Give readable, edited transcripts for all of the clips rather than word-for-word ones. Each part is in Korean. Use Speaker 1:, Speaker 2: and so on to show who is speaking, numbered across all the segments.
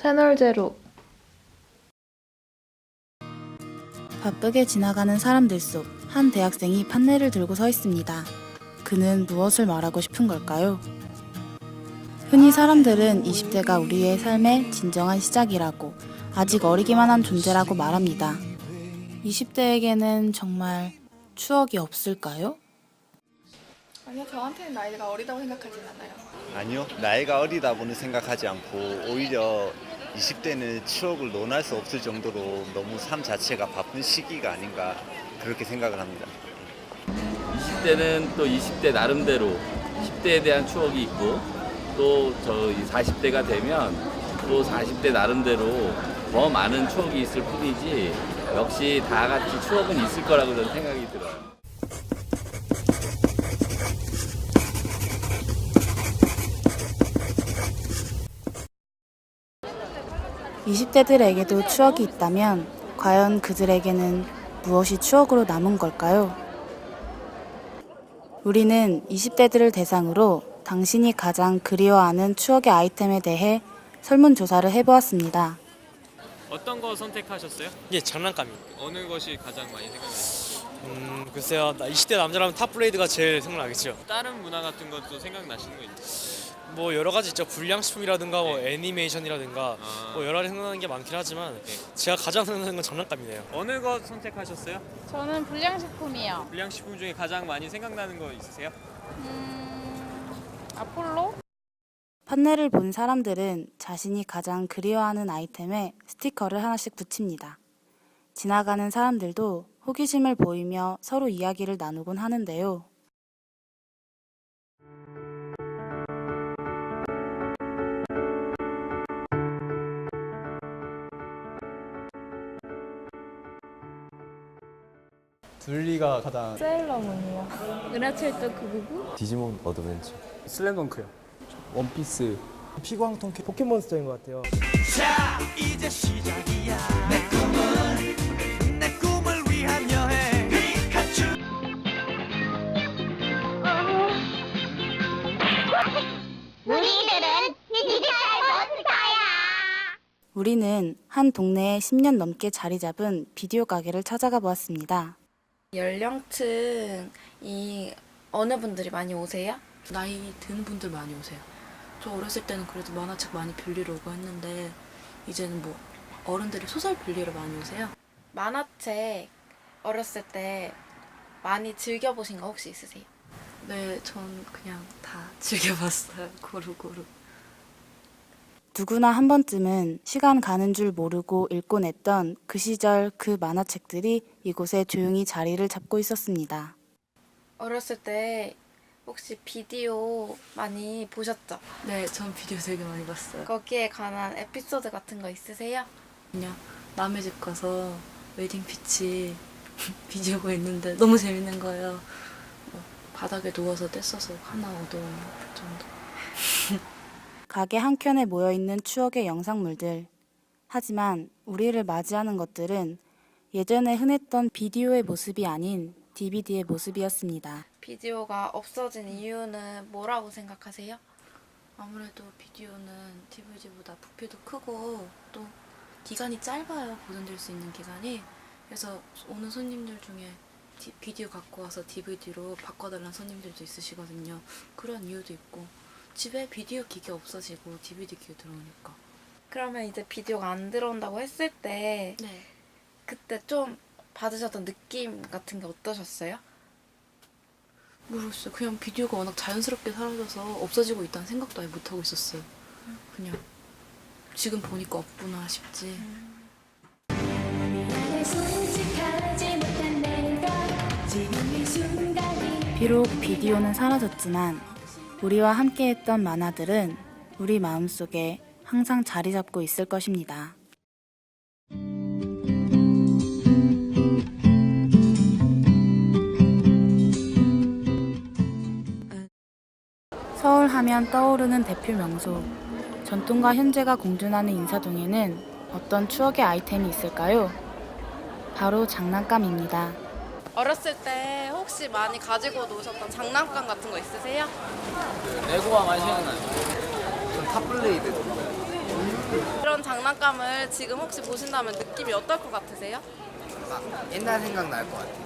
Speaker 1: 채널 제로.
Speaker 2: 바쁘게 지나가는 사람들 속 한 대학생이 판넬을 들고 서 있습니다. 그는 무엇을 말하고 싶은 걸까요? 흔히 사람들은 20대가 우리의 삶의 진정한 시작이라고, 아직 어리기만 한 존재라고 말합니다. 20대에게는 정말 추억이 없을까요?
Speaker 3: 아니요, 저한테는 나이가 어리다고 생각하진 않아요.
Speaker 4: 아니요, 나이가 어리다고는 생각하지 않고 오히려 20대는 추억을 논할 수 없을 정도로 너무 삶 자체가 바쁜 시기가 아닌가 그렇게 생각을 합니다.
Speaker 5: 20대는 또 20대 나름대로 10대에 대한 추억이 있고, 또 저희 40대가 되면 또 40대 나름대로 더 많은 추억이 있을 뿐이지, 역시 다 같이 추억은 있을 거라고 저는 생각이 들어요.
Speaker 2: 20대들에게도 추억이 있다면 과연 그들에게는 무엇이 추억으로 남은 걸까요? 우리는 20대들을 대상으로 당신이 가장 그리워하는 추억의 아이템에 대해 설문조사를 해보았습니다.
Speaker 6: 어떤 거 선택하셨어요?
Speaker 7: 예, 장난감이.
Speaker 6: 어느 것이 가장 많이 생각나요?
Speaker 7: 글쎄요. 20대 남자라면 탑블레이드가 제일 생각나겠죠.
Speaker 6: 다른 문화 같은 것도 생각나시는 거 있나요?
Speaker 7: 뭐 여러 가지 있죠. 불량식품이라든가 뭐 애니메이션이라든가
Speaker 6: 아.
Speaker 7: 뭐 여러 가지 생각나는 게 많긴 하지만 제가 가장 생각나는 건 장난감이네요.
Speaker 6: 어느 것 선택하셨어요?
Speaker 8: 저는 불량식품이요.
Speaker 6: 불량식품 중에 가장 많이 생각나는 거 있으세요?
Speaker 8: 아폴로?
Speaker 2: 판넬을 본 사람들은 자신이 가장 그리워하는 아이템에 스티커를 하나씩 붙입니다. 지나가는 사람들도 호기심을 보이며 서로 이야기를 나누곤 하는데요.
Speaker 9: 둘리가 가장
Speaker 3: 세일러문이요. 은하철도 999?
Speaker 9: 디지몬 어드벤처
Speaker 10: 슬램덩크요.
Speaker 9: 원피스
Speaker 10: 피구왕통 포켓몬스터인 것 같아요.
Speaker 11: 자 이제 시작이야 내 꿈을 위한 여행 피카츄
Speaker 12: 우리들은 디지털 몬스터야.
Speaker 2: 우리는 한 동네에 10년 넘게 자리 잡은 비디오 가게를 찾아가 보았습니다.
Speaker 3: 연령층이 어느 분들이 많이 오세요?
Speaker 13: 나이 든 분들 많이 오세요. 저 어렸을 때는 그래도 만화책 많이 빌리러 오고 했는데 이제는 뭐 어른들이 소설 빌리러 많이 오세요.
Speaker 3: 만화책 어렸을 때 많이 즐겨보신 거 혹시 있으세요?
Speaker 13: 네, 전 그냥 다 즐겨봤어요. 고루고루.
Speaker 2: 누구나 한 번쯤은 시간 가는 줄 모르고 읽곤 했던 그 시절 그 만화책들이 이곳에 조용히 자리를 잡고 있었습니다.
Speaker 3: 어렸을 때 혹시 비디오 많이 보셨죠?
Speaker 13: 네, 전 비디오 되게 많이 봤어요.
Speaker 3: 거기에 관한 에피소드 같은 거 있으세요?
Speaker 13: 그냥 남의 집 가서 웨딩 피치 비디오 보고 있는데 너무 재밌는 거예요. 뭐 바닥에 누워서 떼써서 하나 얻어오는 정도.
Speaker 2: 가게 한켠에 모여있는 추억의 영상물들. 하지만 우리를 맞이하는 것들은 예전에 흔했던 비디오의 모습이 아닌 DVD의 모습이었습니다.
Speaker 3: 비디오가 없어진 이유는 뭐라고 생각하세요?
Speaker 13: 아무래도 비디오는 DVD보다 부피도 크고 또 기간이 짧아요. 보존될 수 있는 기간이. 그래서 오는 손님들 중에 비디오 갖고 와서 DVD로 바꿔달라는 손님들도 있으시거든요. 그런 이유도 있고 집에 비디오 기계 없어지고 DVD 기계 들어오니까.
Speaker 3: 그러면 이제 비디오가 안 들어온다고 했을 때
Speaker 13: 네.
Speaker 3: 그때 좀 받으셨던 느낌 같은 게 어떠셨어요?
Speaker 13: 모르겠어요. 그냥 비디오가 워낙 자연스럽게 사라져서 없어지고 있다는 생각도 아예 못하고 있었어요. 그냥 지금 보니까 없구나 싶지.
Speaker 2: 비록 비디오는 사라졌지만 우리와 함께했던 만화들은 우리 마음속에 항상 자리 잡고 있을 것입니다. 서울 하면 떠오르는 대표 명소, 전통과 현재가 공존하는 인사동에는 어떤 추억의 아이템이 있을까요? 바로 장난감입니다.
Speaker 3: 어렸을 때 혹시 많이 가지고 노셨던 장난감 같은 거 있으세요?
Speaker 5: 레고가 많이 생각나요. 전 탑블레이드.
Speaker 3: 그런 장난감을 지금 혹시 보신다면 느낌이 어떨 것 같으세요?
Speaker 4: 옛날 생각 날 것 같아요.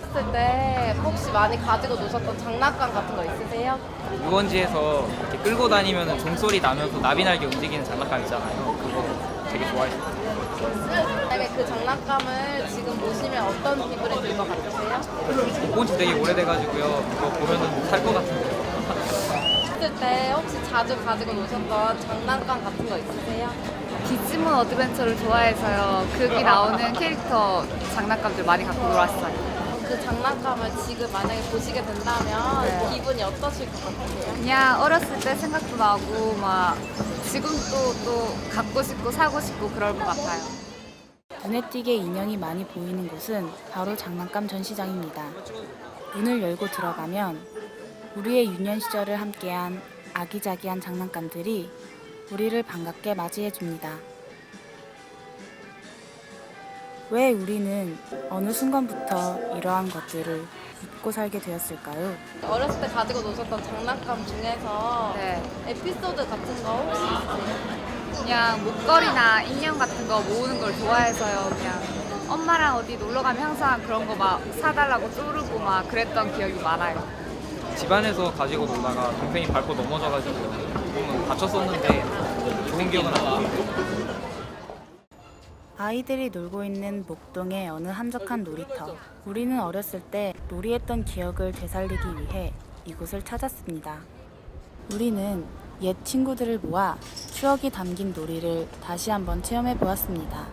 Speaker 3: 했을 때 혹시 많이 가지고 노셨던 장난감 같은 거 있으세요?
Speaker 10: 유원지에서 이렇게 끌고 다니면 종소리 나면서 나비날개 움직이는 장난감 있잖아요. 그거 되게 좋아했어요.
Speaker 3: 만약에 그 장난감을 지금 보시면 어떤 기분이 들 것 같으세요?
Speaker 10: 못 본 지 되게 오래돼가지고요. 그거 보면은 살 것 같은데요.
Speaker 3: 했을 때 혹시 자주 가지고 노셨던 장난감 같은 거 있으세요?
Speaker 8: 디지몬 어드벤처를 좋아해서요. 거기 나오는 캐릭터 장난감들 많이 갖고 놀았어요.
Speaker 3: 그 장난감을 지금 만약에 보시게 된다면
Speaker 8: 네.
Speaker 3: 기분이 어떠실 것 같으세요?
Speaker 8: 그냥 어렸을 때 생각도 나고 막 지금도 또 갖고 싶고 사고 싶고 그럴 것 같아요.
Speaker 2: 눈에 띄게 인형이 많이 보이는 곳은 바로 장난감 전시장입니다. 문을 열고 들어가면 우리의 유년 시절을 함께한 아기자기한 장난감들이 우리를 반갑게 맞이해줍니다. 왜 우리는 어느 순간부터 이러한 것들을 잊고 살게 되었을까요?
Speaker 3: 어렸을 때 가지고 노셨던 장난감 중에서
Speaker 8: 네.
Speaker 3: 에피소드 같은 거 혹시 있으세요?
Speaker 8: 그냥 목걸이나 인형 같은 거 모으는 걸 좋아해서요. 그냥 엄마랑 어디 놀러 가면 항상 그런 거 막 사달라고 쪼르고 막 그랬던 기억이 많아요.
Speaker 10: 집안에서 가지고 놀다가 동생이 밟고 넘어져가지고 조금은 다쳤었는데 좋은 기억은 안 나요.
Speaker 2: 아이들이 놀고 있는 목동의 어느 한적한 놀이터. 우리는 어렸을 때 놀이했던 기억을 되살리기 위해 이곳을 찾았습니다. 우리는 옛 친구들을 모아 추억이 담긴 놀이를 다시 한번 체험해 보았습니다.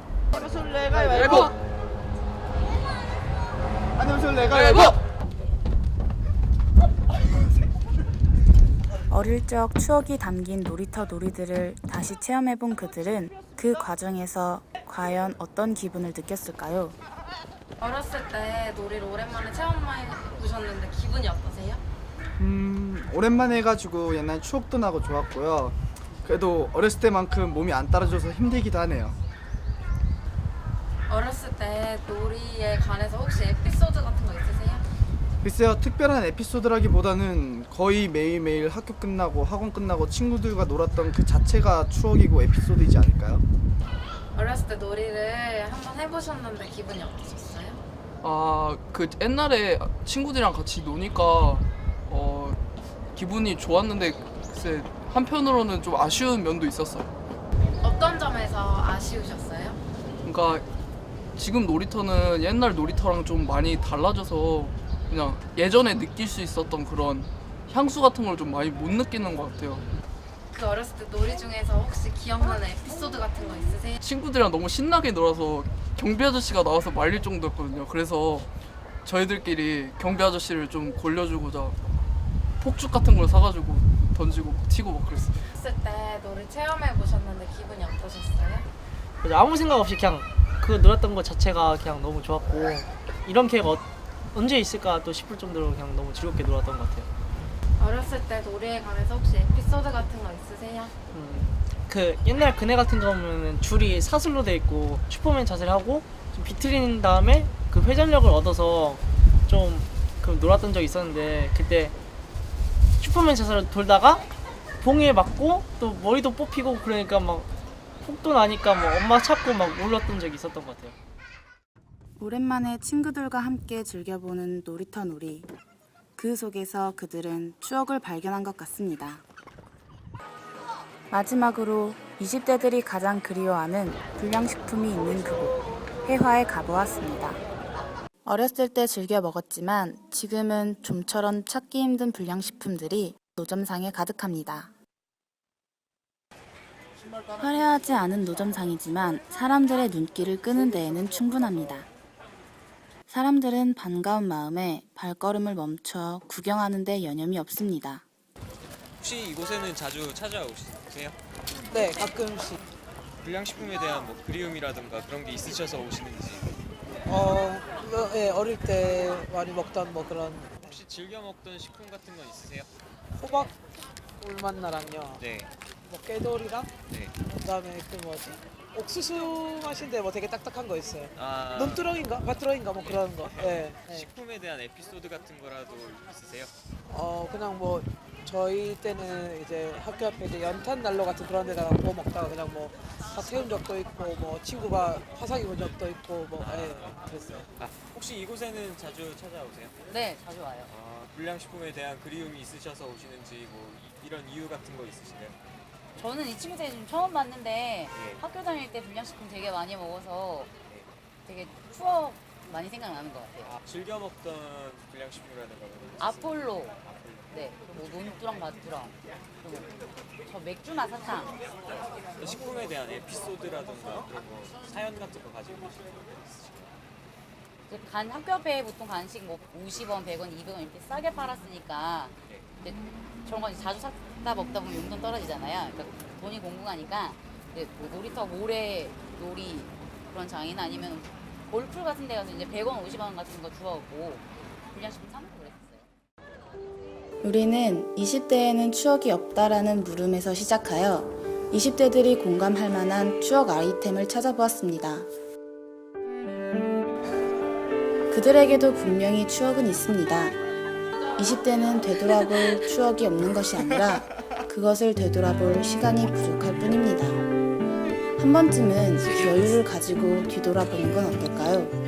Speaker 2: 어릴 적 추억이 담긴 놀이터 놀이들을 다시 체험해 본 그들은 그 과정에서 과연 어떤 기분을 느꼈을까요?
Speaker 3: 어렸을 때 놀이를 오랜만에 체험해 보셨는데 기분이 어떠세요?
Speaker 10: 오랜만에 해가지고 옛날 추억도 나고 좋았고요. 그래도 어렸을 때만큼 몸이 안 따라줘서 힘들기도 하네요.
Speaker 3: 어렸을 때 놀이에 관해서 혹시 에피소드 같은 거 있으세요?
Speaker 10: 글쎄요, 특별한 에피소드라기보다는 거의 매일매일 학교 끝나고 학원 끝나고 친구들과 놀았던 그 자체가 추억이고 에피소드이지 않을까요?
Speaker 3: 어렸을 때 놀이를 한번 해보셨는데 기분이 어떠셨어요?
Speaker 1: 그 옛날에 친구들이랑 같이 노니까 기분이 좋았는데 글쎄 한편으로는 좀 아쉬운 면도 있었어요.
Speaker 3: 어떤 점에서 아쉬우셨어요?
Speaker 1: 그러니까 지금 놀이터는 옛날 놀이터랑 좀 많이 달라져서 그냥 예전에 느낄 수 있었던 그런 향수 같은 걸 좀 많이 못 느끼는 것 같아요.
Speaker 3: 그 어렸을 때 놀이 중에서 혹시 기억나는 에피소드 같은 거 있으세요?
Speaker 1: 친구들이랑 너무 신나게 놀아서 경비 아저씨가 나와서 말릴 정도였거든요. 그래서 저희들끼리 경비 아저씨를 좀 골려주고자 폭죽 같은 걸 사가지고 던지고 막 튀고 막 그랬어요.
Speaker 3: 어렸을 때 놀이 체험해 보셨는데 기분이 어떠셨어요?
Speaker 7: 아무 생각 없이 그냥 그 놀았던 것 자체가 그냥 너무 좋았고 이런 기회가 언제 있을까 또 싶을 정도로 그냥 너무 즐겁게 놀았던 것 같아요.
Speaker 3: 어렸을 때 놀이에 관해서 혹시 에피소드 같은 거 있으세요?
Speaker 7: 그 옛날 그네 같은 거 보면은 줄이 사슬로 돼 있고 슈퍼맨 자세를 하고 좀 비틀린 다음에 그 회전력을 얻어서 좀 그 놀았던 적이 있었는데 그때 슈퍼맨 자세를 돌다가 봉에 맞고 또 머리도 뽑히고 그러니까 막 폭도 나니까 뭐 엄마 찾고 막 울었던 적이 있었던 것 같아요.
Speaker 2: 오랜만에 친구들과 함께 즐겨보는 놀이터 놀이. 그 속에서 그들은 추억을 발견한 것 같습니다. 마지막으로 20대들이 가장 그리워하는 불량식품이 있는 그곳, 해화에 가보았습니다. 어렸을 때 즐겨 먹었지만 지금은 좀처럼 찾기 힘든 불량식품들이 노점상에 가득합니다. 화려하지 않은 노점상이지만 사람들의 눈길을 끄는 데에는 충분합니다. 사람들은 반가운 마음에 발걸음을 멈춰 구경하는 데 여념이 없습니다.
Speaker 6: 혹시 이곳에는 자주 찾아오세요?
Speaker 10: 네, 가끔씩.
Speaker 6: 불량식품에 대한 뭐 그리움이라든가 그런 게 있으셔서 오시는지.
Speaker 10: 네, 어릴 때 많이 먹던 뭐 그런
Speaker 6: 혹시 즐겨 먹던 식품 같은 거 있으세요?
Speaker 10: 호박 꿀맛나랑요.
Speaker 6: 네.
Speaker 10: 뭐 깨돌이랑
Speaker 6: 네.
Speaker 10: 그다음에 그 뭐지? 옥수수 맛인데 뭐 되게 딱딱한 거 있어요.
Speaker 6: 아,
Speaker 10: 논두렁인가? 밭두렁인가 뭐 그런 거. 네.
Speaker 6: 식품에 대한 에피소드 같은 거라도 있으세요?
Speaker 10: 그냥 뭐
Speaker 14: 저희 때는 이제 학교 앞에 이제 연탄 난로 같은 그런 데다가 구워 먹다가 그냥 뭐 다 태운 적도 있고 뭐 친구가 화상 입은 적도 있고 뭐 그랬어요.
Speaker 6: 혹시 이곳에는 자주 찾아오세요?
Speaker 15: 네, 자주 와요.
Speaker 6: 불량식품에 대한 그리움이 있으셔서 오시는지 뭐 이런 이유 같은 거 있으신가요?
Speaker 15: 저는 이 친구들 좀 처음 봤는데
Speaker 6: 예.
Speaker 15: 학교 다닐 때 불량식품 되게 많이 먹어서 되게 추억 많이 생각나는 것 같아요.
Speaker 6: 즐겨 먹던 불량식품이라든가 그런 거 있으세요?
Speaker 15: 아폴로, 네, 뭐 논두랑 마두랑, 그리고 저 맥주나 사탕.
Speaker 6: 식품에 대한 에피소드라든가 그런 거 사연 같은 거 가지고 계시는 거 있으실까요?
Speaker 15: 학교 앞에 보통 간식 뭐 50원, 100원, 200원 이렇게 싸게 팔았으니까 이제 저런 거 이제 자주 사다 먹다 보면 용돈 떨어지잖아요. 그러니까 돈이 공공하니까 이제 뭐 놀이터 모래 놀이 그런 장이나 아니면 골프 같은 데 가서 이제 100원, 50원 같은 거 주워오고 불량식품 사 먹고 그랬었어요.
Speaker 2: 우리는 20대에는 추억이 없다라는 물음에서 시작하여 20대들이 공감할 만한 추억 아이템을 찾아보았습니다. 그들에게도 분명히 추억은 있습니다. 20대는 되돌아볼 추억이 없는 것이 아니라 그것을 되돌아볼 시간이 부족할 뿐입니다. 한 번쯤은 여유를 가지고 뒤돌아보는 건 어떨까요?